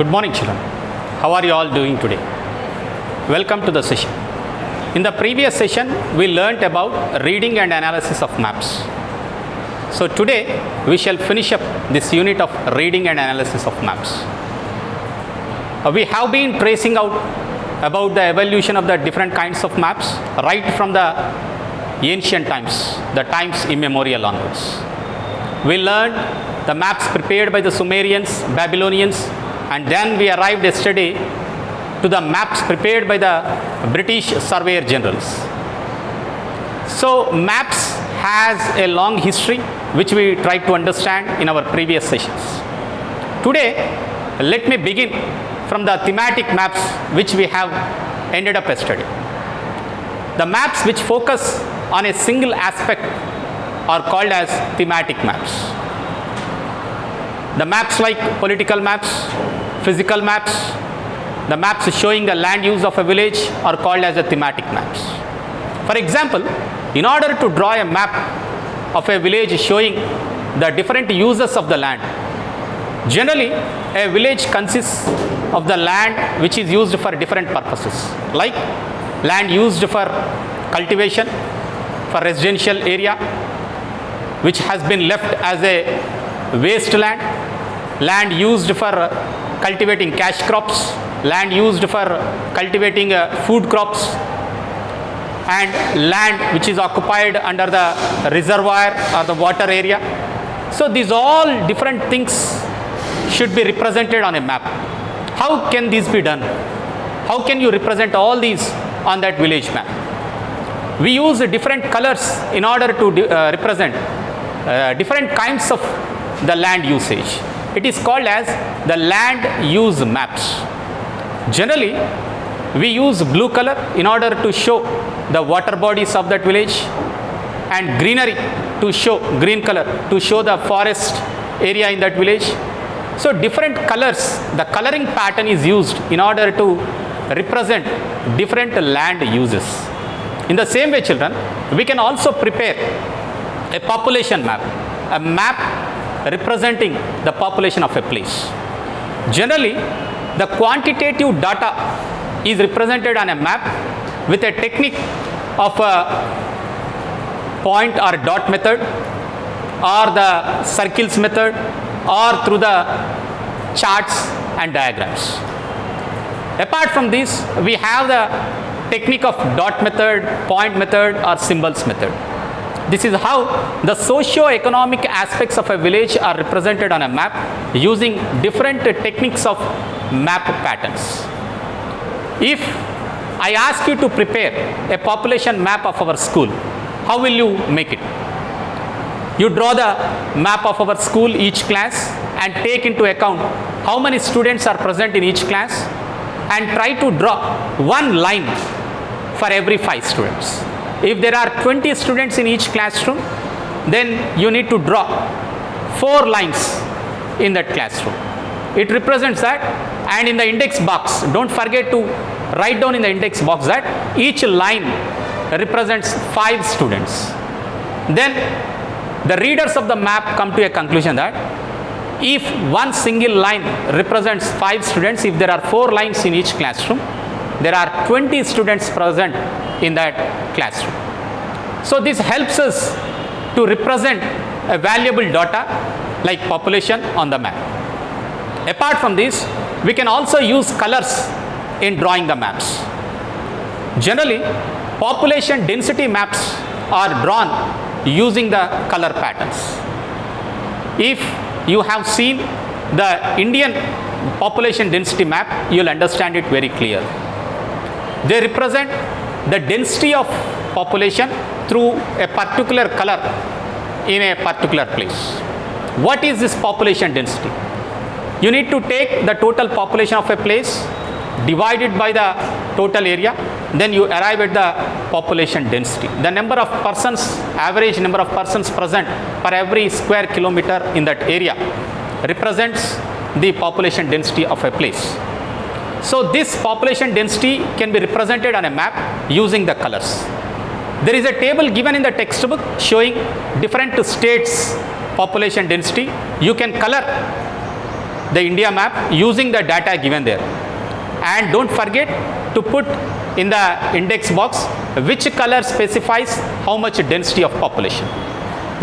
Good morning, children. How are you all doing today? Welcome to the session. In the previous session, we learnt about reading and analysis of maps. So today, we shall finish up this unit of reading and analysis of maps. We have been tracing out about the evolution of the different kinds of maps right from the ancient times, the times immemorial onwards. We learned the maps prepared by the Sumerians, Babylonians, and then we arrived yesterday to the maps prepared by the British Surveyor Generals. So maps has a long history which we tried to understand in our previous sessions. Today, let me begin from the thematic maps which we have ended up yesterday. The maps which focus on a single aspect are called as thematic maps. The maps like political maps, physical maps, the maps showing the land use of a village are called as the thematic maps. For example, in order to draw a map of a village showing the different uses of the land, generally a village consists of the land which is used for different purposes, like land used for cultivation, for residential area, which has been left as a wasteland, land used for cultivating cash crops, land used for cultivating food crops, and land which is occupied under the reservoir or the water area. So these all different things should be represented on a map. How can this be done? How can you represent all these on that village map? We use different colors in order to represent different kinds of the land usage. It is called as the land use maps. Generally, we use blue color in order to show the water bodies of that village, and greenery to show green color to show the forest area in that village. So different colors, the coloring pattern is used in order to represent different land uses. In the same way, children, we can also prepare a population map, a map representing the population of a place. Generally, the quantitative data is represented on a map with a technique of a point or dot method, or the circles method, or through the charts and diagrams. Apart from this, we have the technique of dot method, point method, or symbols method. This is how the socio-economic aspects of a village are represented on a map using different techniques of map patterns. If I ask you to prepare a population map of our school, how will you make it? You draw the map of our school, each class, and take into account how many students are present in each class, and try to draw one line for every 5 students. If there are 20 students in each classroom, then you need to draw 4 lines in that classroom. It represents that, and in the index box, don't forget to write down in the index box that each line represents 5 students. Then the readers of the map come to a conclusion that if one single line represents 5 students, if there are 4 lines in each classroom, there are 20 students present in that classroom. So this helps us to represent a valuable data like population on the map. Apart from this, we can also use colors in drawing the maps. Generally, population density maps are drawn using the color patterns. If you have seen the Indian population density map, you will understand it very clear. They represent the density of population through a particular color in a particular place. What is this population density? You need to take the total population of a place, divide it by the total area, then you arrive at the population density. The number of persons, average number of persons present per every square kilometer in that area represents the population density of a place. So this population density can be represented on a map using the colors. There is a table given in the textbook showing different states population density. You can color the India map using the data given there. And don't forget to put in the index box which color specifies how much density of population.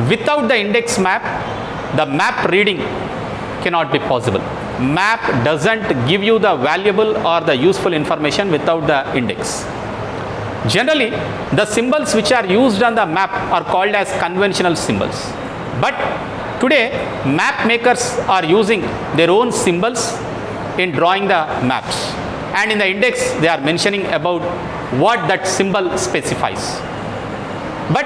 Without the index map, the map reading cannot be possible. Map doesn't give you the valuable or the useful information without the index. Generally, the symbols which are used on the map are called as conventional symbols. But today, map makers are using their own symbols in drawing the maps. And in the index, they are mentioning about what that symbol specifies. But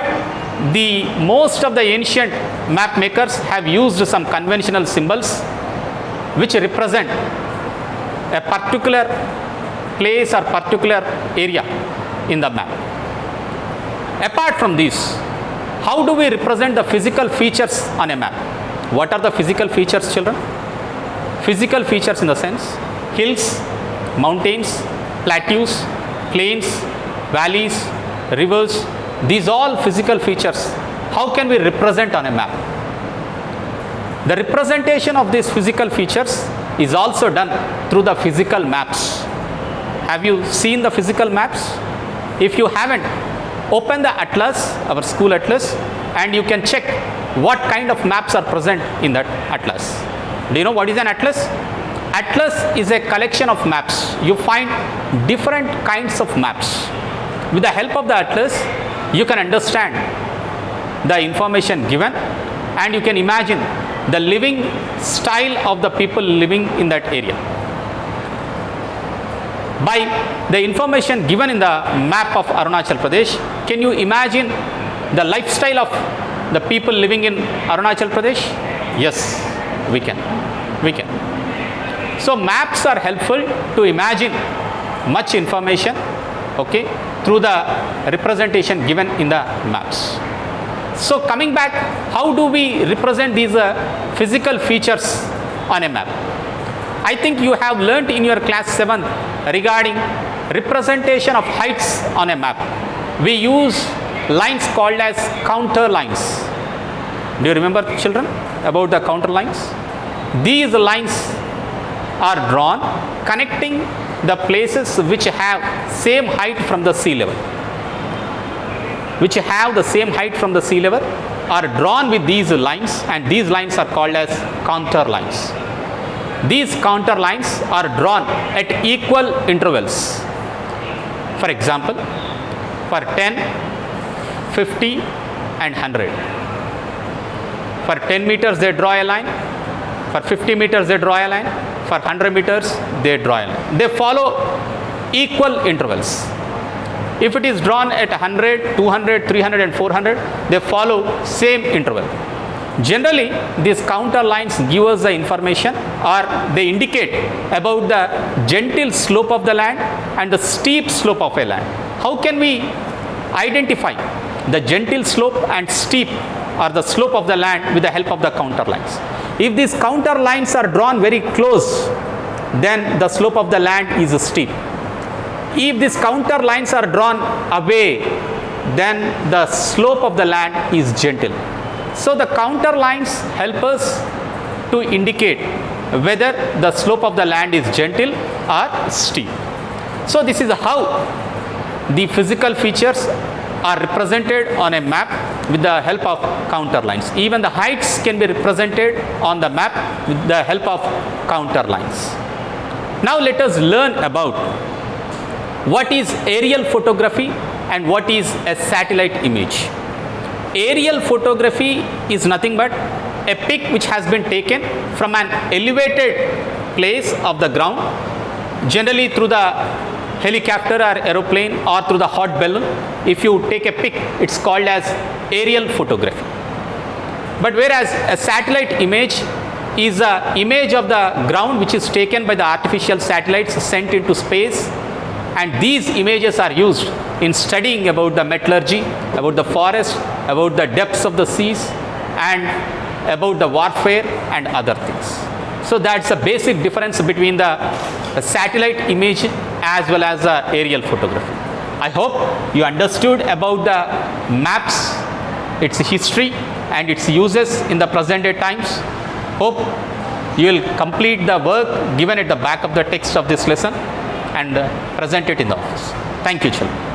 the most of the ancient map makers have used some conventional symbols which represent a particular place or particular area in the map. Apart from this, how do we represent the physical features on a map? What are the physical features, children? Physical features in the sense hills, mountains, plateaus, plains, valleys, rivers. These all physical features. How can we represent on a map? The representation of these physical features is also done through the physical maps. Have you seen the physical maps? If you haven't, open the atlas, our school atlas, and you can check what kind of maps are present in that atlas. Do you know what is an atlas? Atlas is a collection of maps. You find different kinds of maps. With the help of the atlas, you can understand the information given and you can imagine the living style of the people living in that area. By the information given in the map of Arunachal Pradesh, can you imagine the lifestyle of the people living in Arunachal Pradesh? Yes, we can. We can. So maps are helpful to imagine much information, okay, through the representation given in the maps. So coming back, how do we represent these physical features on a map? I think you have learnt in your class 7 regarding representation of heights on a map. We use lines called as counter lines. Do you remember, children, about the counter lines? These lines are drawn connecting the places which have same height from the sea level. Which have the same height from the sea level are drawn with these lines, and these lines are called as counter lines. These counter lines are drawn at equal intervals. For example, for 10, 50 and 100. For 10 meters they draw a line, for 50 meters they draw a line, for 100 meters they draw a line. They follow equal intervals. If it is drawn at 100, 200, 300 and 400, they follow same interval. Generally, these counter lines give us the information or they indicate about the gentle slope of the land and the steep slope of a land. How can we identify the gentle slope and steep or the slope of the land with the help of the counter lines? If these counter lines are drawn very close, then the slope of the land is steep. If these counter lines are drawn away, then the slope of the land is gentle. So the counter lines help us to indicate whether the slope of the land is gentle or steep. So this is how the physical features are represented on a map with the help of counter lines. Even the heights can be represented on the map with the help of counter lines. Now let us learn about what is aerial photography and what is a satellite image. Aerial photography is nothing but a pic which has been taken from an elevated place of the ground, generally through the helicopter or aeroplane or through the hot balloon. If you take a pic, it's called as aerial photography. But whereas a satellite image is an image of the ground which is taken by the artificial satellites sent into space, and these images are used in studying about the metallurgy, about the forest, about the depths of the seas, and about the warfare and other things. So that's the basic difference between the satellite image as well as the aerial photography. I hope you understood about the maps, its history and its uses in the present day times. Hope you will complete the work given at the back of the text of this lesson and present it in the office. Thank you, children.